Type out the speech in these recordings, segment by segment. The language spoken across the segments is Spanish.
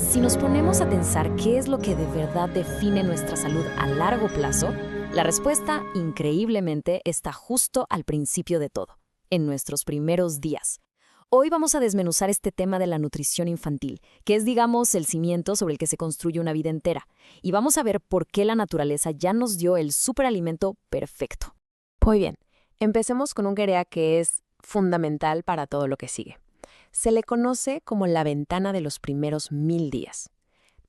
Si nos ponemos a pensar qué es lo que de verdad define nuestra salud a largo plazo, la respuesta, increíblemente, está justo al principio de todo, en nuestros primeros días. Hoy vamos a desmenuzar este tema de la nutrición infantil, que es, digamos, el cimiento sobre el que se construye una vida entera, y vamos a ver por qué la naturaleza ya nos dio el superalimento perfecto. Muy bien, empecemos con un guerrea que es fundamental para todo lo que sigue. Se le conoce como la ventana de los primeros 1000 días.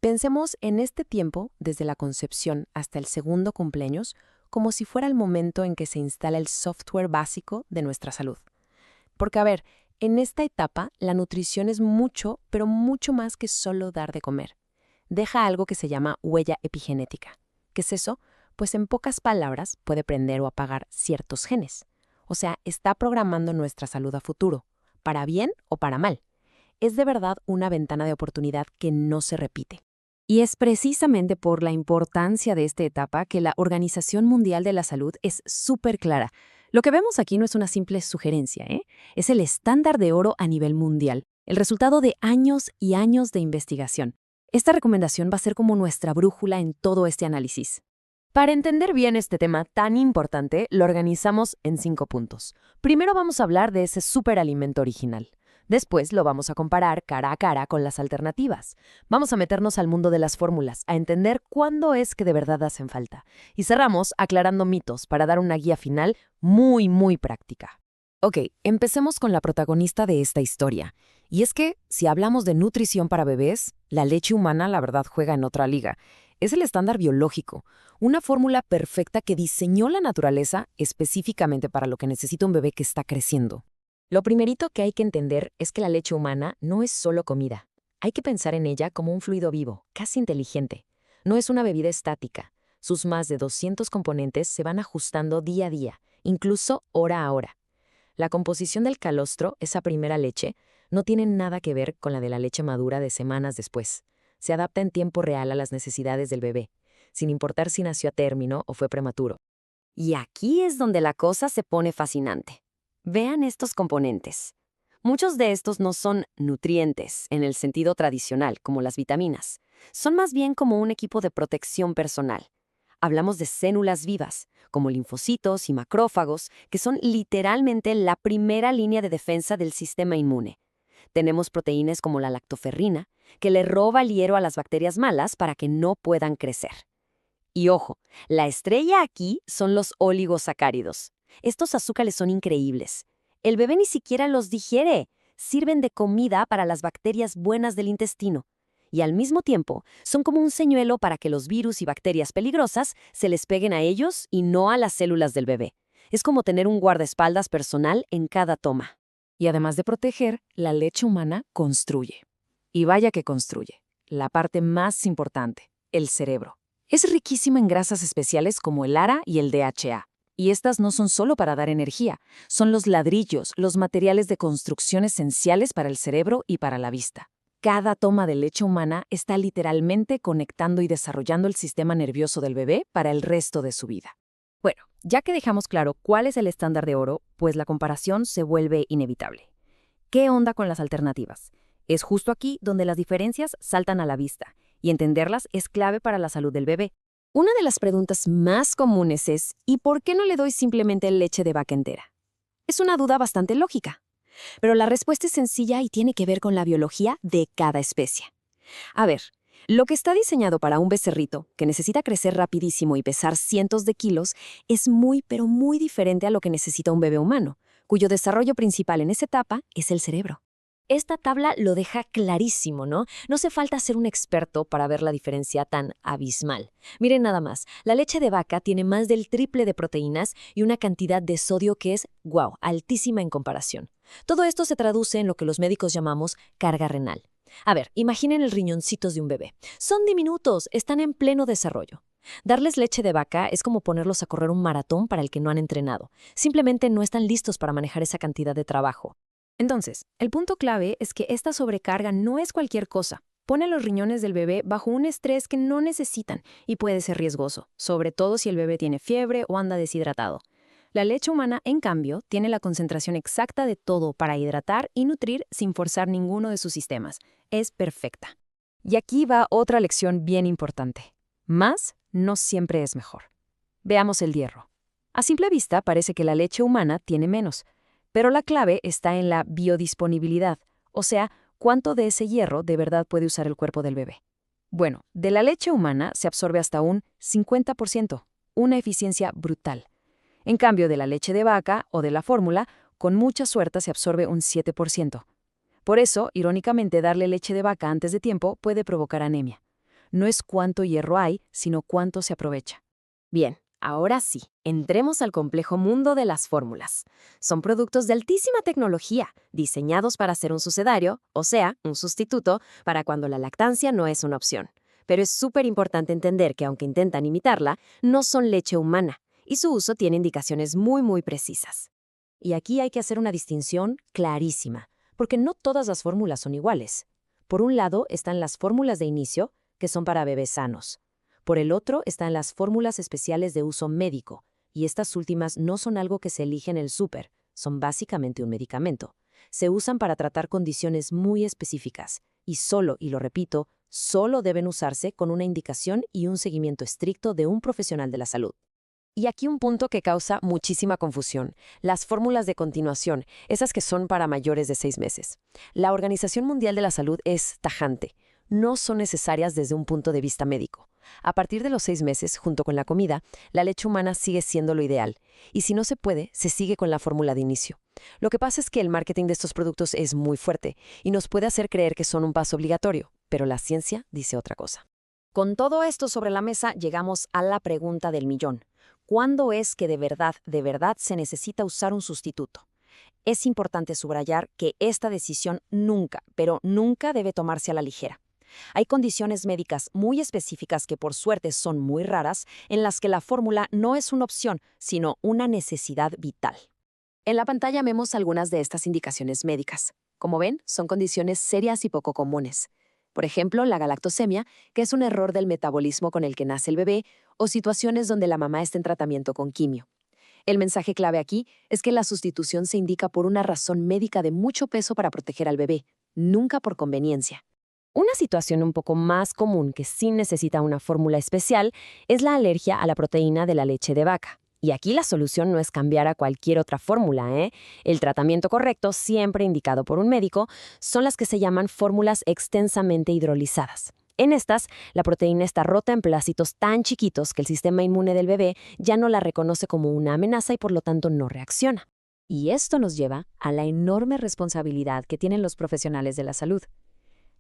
Pensemos en este tiempo, desde la concepción hasta el segundo cumpleaños, como si fuera el momento en que se instala el software básico de nuestra salud. Porque, a ver, en esta etapa, la nutrición es mucho, pero mucho más que solo dar de comer. Deja algo que se llama huella epigenética. ¿Qué es eso? Pues en pocas palabras puede prender o apagar ciertos genes. O sea, está programando nuestra salud a futuro, para bien o para mal. Es de verdad una ventana de oportunidad que no se repite. Y es precisamente por la importancia de esta etapa que la Organización Mundial de la Salud es súper clara. Lo que vemos aquí no es una simple sugerencia, es el estándar de oro a nivel mundial, el resultado de años y años de investigación. Esta recomendación va a ser como nuestra brújula en todo este análisis. Para entender bien este tema tan importante, lo organizamos en 5 puntos. Primero vamos a hablar de ese superalimento original. Después lo vamos a comparar cara a cara con las alternativas. Vamos a meternos al mundo de las fórmulas, a entender cuándo es que de verdad hacen falta. Y cerramos aclarando mitos para dar una guía final muy práctica. Ok, empecemos con la protagonista de esta historia. Y es que, si hablamos de nutrición para bebés, la leche humana la verdad juega en otra liga. Es el estándar biológico, una fórmula perfecta que diseñó la naturaleza específicamente para lo que necesita un bebé que está creciendo. Lo primerito que hay que entender es que la leche humana no es solo comida. Hay que pensar en ella como un fluido vivo, casi inteligente. No es una bebida estática. Sus más de 200 componentes se van ajustando día a día, incluso hora a hora. La composición del calostro, esa primera leche, no tiene nada que ver con la de la leche madura de semanas después. Se adapta en tiempo real a las necesidades del bebé, sin importar si nació a término o fue prematuro. Y aquí es donde la cosa se pone fascinante. Vean estos componentes. Muchos de estos no son nutrientes en el sentido tradicional, como las vitaminas. Son más bien como un equipo de protección personal. Hablamos de células vivas, como linfocitos y macrófagos, que son literalmente la primera línea de defensa del sistema inmune. Tenemos proteínas como la lactoferrina, que le roba el hierro a las bacterias malas para que no puedan crecer. Y ojo, la estrella aquí son los oligosacáridos. Estos azúcares son increíbles. El bebé ni siquiera los digiere. Sirven de comida para las bacterias buenas del intestino. Y al mismo tiempo, son como un señuelo para que los virus y bacterias peligrosas se les peguen a ellos y no a las células del bebé. Es como tener un guardaespaldas personal en cada toma. Y además de proteger, la leche humana construye. Y vaya que construye. La parte más importante, el cerebro. Es riquísima en grasas especiales como el ARA y el DHA. Y estas no son solo para dar energía, son los ladrillos, los materiales de construcción esenciales para el cerebro y para la vista. Cada toma de leche humana está literalmente conectando y desarrollando el sistema nervioso del bebé para el resto de su vida. Bueno, ya que dejamos claro cuál es el estándar de oro, pues la comparación se vuelve inevitable. ¿Qué onda con las alternativas? Es justo aquí donde las diferencias saltan a la vista, y entenderlas es clave para la salud del bebé. Una de las preguntas más comunes es, ¿y por qué no le doy simplemente leche de vaca entera? Es una duda bastante lógica, pero la respuesta es sencilla y tiene que ver con la biología de cada especie. A ver, lo que está diseñado para un becerrito, que necesita crecer rapidísimo y pesar cientos de kilos, es muy, pero muy diferente a lo que necesita un bebé humano, cuyo desarrollo principal en esa etapa es el cerebro. Esta tabla lo deja clarísimo, ¿no? No hace falta ser un experto para ver la diferencia tan abismal. Miren nada más, la leche de vaca tiene más del triple de proteínas y una cantidad de sodio que es, wow, altísima en comparación. Todo esto se traduce en lo que los médicos llamamos carga renal. A ver, imaginen el riñoncitos de un bebé. Son diminutos, están en pleno desarrollo. Darles leche de vaca es como ponerlos a correr un maratón para el que no han entrenado. Simplemente no están listos para manejar esa cantidad de trabajo. Entonces, el punto clave es que esta sobrecarga no es cualquier cosa. Pone a los riñones del bebé bajo un estrés que no necesitan y puede ser riesgoso, sobre todo si el bebé tiene fiebre o anda deshidratado. La leche humana, en cambio, tiene la concentración exacta de todo para hidratar y nutrir sin forzar ninguno de sus sistemas. Es perfecta. Y aquí va otra lección bien importante. Más no siempre es mejor. Veamos el hierro. A simple vista parece que la leche humana tiene menos, pero la clave está en la biodisponibilidad, o sea, cuánto de ese hierro de verdad puede usar el cuerpo del bebé. Bueno, de la leche humana se absorbe hasta un 50%, una eficiencia brutal. En cambio, de la leche de vaca o de la fórmula, con mucha suerte se absorbe un 7%. Por eso, irónicamente, darle leche de vaca antes de tiempo puede provocar anemia. No es cuánto hierro hay, sino cuánto se aprovecha. Bien, ahora sí, entremos al complejo mundo de las fórmulas. Son productos de altísima tecnología, diseñados para ser un sucedario, o sea, un sustituto, para cuando la lactancia no es una opción. Pero es súper importante entender que aunque intentan imitarla, no son leche humana, y su uso tiene indicaciones muy precisas. Y aquí hay que hacer una distinción clarísima, porque no todas las fórmulas son iguales. Por un lado están las fórmulas de inicio, que son para bebés sanos. Por el otro están las fórmulas especiales de uso médico, y estas últimas no son algo que se elige en el súper, son básicamente un medicamento. Se usan para tratar condiciones muy específicas, y solo, y lo repito, solo deben usarse con una indicación y un seguimiento estricto de un profesional de la salud. Y aquí un punto que causa muchísima confusión, las fórmulas de continuación, esas que son para mayores de 6 meses. La Organización Mundial de la Salud es tajante. No son necesarias desde un punto de vista médico. A partir de los 6 meses, junto con la comida, la leche humana sigue siendo lo ideal. Y si no se puede, se sigue con la fórmula de inicio. Lo que pasa es que el marketing de estos productos es muy fuerte y nos puede hacer creer que son un paso obligatorio, pero la ciencia dice otra cosa. Con todo esto sobre la mesa, llegamos a la pregunta del millón. ¿Cuándo es que de verdad se necesita usar un sustituto? Es importante subrayar que esta decisión nunca, pero nunca debe tomarse a la ligera. Hay condiciones médicas muy específicas que por suerte son muy raras, en las que la fórmula no es una opción, sino una necesidad vital. En la pantalla vemos algunas de estas indicaciones médicas. Como ven, son condiciones serias y poco comunes. Por ejemplo, la galactosemia, que es un error del metabolismo con el que nace el bebé, o situaciones donde la mamá está en tratamiento con quimio. El mensaje clave aquí es que la sustitución se indica por una razón médica de mucho peso para proteger al bebé, nunca por conveniencia. Una situación un poco más común que sí necesita una fórmula especial es la alergia a la proteína de la leche de vaca. Y aquí la solución no es cambiar a cualquier otra fórmula, ¿eh? El tratamiento correcto, siempre indicado por un médico, son las que se llaman fórmulas extensamente hidrolizadas. En estas, la proteína está rota en pedacitos tan chiquitos que el sistema inmune del bebé ya no la reconoce como una amenaza y por lo tanto no reacciona. Y esto nos lleva a la enorme responsabilidad que tienen los profesionales de la salud.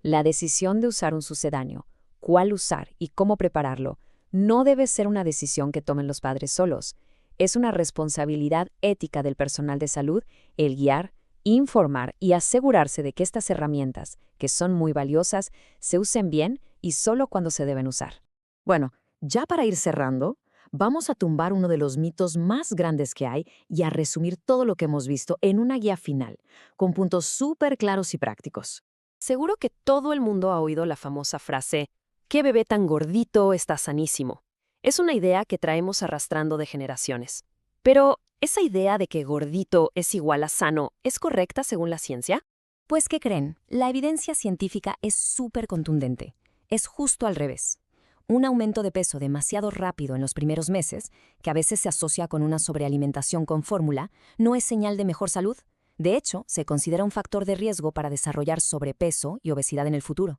La decisión de usar un sucedáneo, cuál usar y cómo prepararlo, no debe ser una decisión que tomen los padres solos. Es una responsabilidad ética del personal de salud el guiar, informar y asegurarse de que estas herramientas, que son muy valiosas, se usen bien y solo cuando se deben usar. Bueno, ya para ir cerrando, vamos a tumbar uno de los mitos más grandes que hay y a resumir todo lo que hemos visto en una guía final, con puntos súper claros y prácticos. Seguro que todo el mundo ha oído la famosa frase, «¿Qué bebé tan gordito está sanísimo?». Es una idea que traemos arrastrando de generaciones. Pero, ¿esa idea de que gordito es igual a sano es correcta según la ciencia? Pues, ¿qué creen? La evidencia científica es súper contundente. Es justo al revés. Un aumento de peso demasiado rápido en los primeros meses, que a veces se asocia con una sobrealimentación con fórmula, no es señal de mejor salud. De hecho, se considera un factor de riesgo para desarrollar sobrepeso y obesidad en el futuro.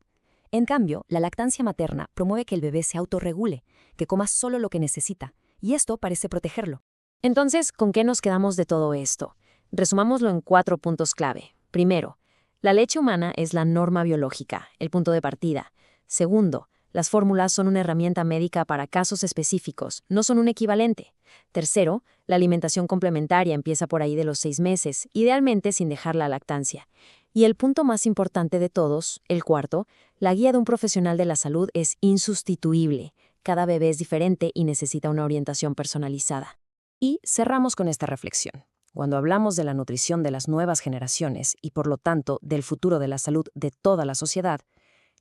En cambio, la lactancia materna promueve que el bebé se autorregule, que coma solo lo que necesita, y esto parece protegerlo. Entonces, ¿con qué nos quedamos de todo esto? Resumámoslo en 4 puntos clave. Primero, la leche humana es la norma biológica, el punto de partida. Segundo, las fórmulas son una herramienta médica para casos específicos, no son un equivalente. Tercero, la alimentación complementaria empieza por ahí de los 6 meses, idealmente sin dejar la lactancia. Y el punto más importante de todos, el cuarto, la guía de un profesional de la salud es insustituible. Cada bebé es diferente y necesita una orientación personalizada. Y cerramos con esta reflexión. Cuando hablamos de la nutrición de las nuevas generaciones y por lo tanto del futuro de la salud de toda la sociedad,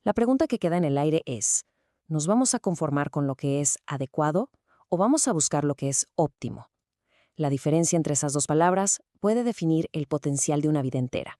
la pregunta que queda en el aire es, ¿nos vamos a conformar con lo que es adecuado o vamos a buscar lo que es óptimo? La diferencia entre esas dos palabras puede definir el potencial de una vida entera.